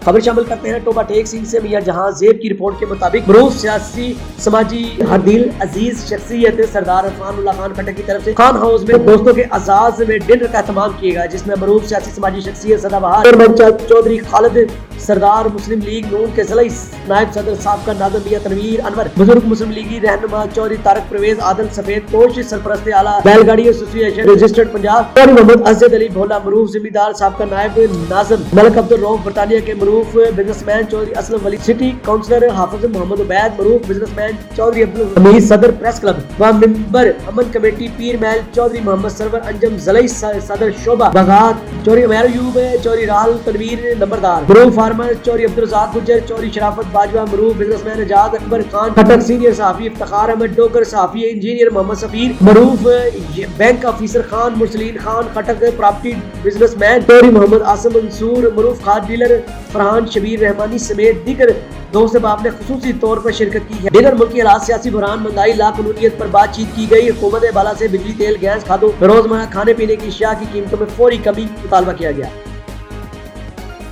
خبر شامل کرتے ہیں ٹوبہ ٹیک سنگھ سے میاں جہاں زیب کی رپورٹ کے مطابق معروف سیاسی سماجی ہردل عزیز شخصیت سردار عرفان اللہ خان کھٹک کی طرف سے خان ہاؤس میں دوستوں کے اعزاز میں ڈنر کا اہتمام کیے گا، جس میں معروف سیاسی سماجی شخصیت سدا بہار چودھری خالد سردار مسلم لیگ نون کے ضلعی نائب صدر سابقہ ناظم میاں تنویر انور، بزرگ مسلم لیگی رہنما چودھری طارق پرویز عادل سفید پوش، سرپرست اعلیٰ بیل گاڑی ایسوسی ایشن رجسٹرڈ پنجاب چودھری محمد اسد علی بھولا، معروف ذمہ دار سابقہ نائب ناظم ملک عبد الرؤف برطانیہ کے، معروف بزنس مین چودھری اسلم ولی، سٹی کونسلر حافظ محمد عبید، معروف بزنس مین چودھری عبدالحمید صدر پریس کلب و ممبر امن کمیٹی پیر محل چودھری محمد سرور انجم ضلعی صدر شعبہ بغات، چودھری عمیر ایوب، چودھری راحل تنویر نمبردار، معروف فارمر چودھری عبدالرزاق گجر، چودھری شرافت باجوہ، معروف businessman Ajad Akbar Khan Khattak, senior صحافی افتخار احمد ڈوگر، صحافی انجینئر محمد سفیر، معروف bank officer Khan Mursaleen Khan Khattak, property businessman Chaudhry Muhammad Asim Mansoor, معروف کھاد ڈیلر فرحان شبیر رحمانی سمیت دیگر دوست احباب نے خصوصی طور پر شرکت کی ہے۔ دیگر ملکی حالات، سیاسی بحران، مہنگائی، لاقانونیت پر بات چیت کی گئی۔ حکومت بالا سے بجلی، تیل، گیس، کھادوں، روزمرہ کھانے پینے کی اشیاء کی قیمتوں میں فوری کمی مطالبہ کیا گیا۔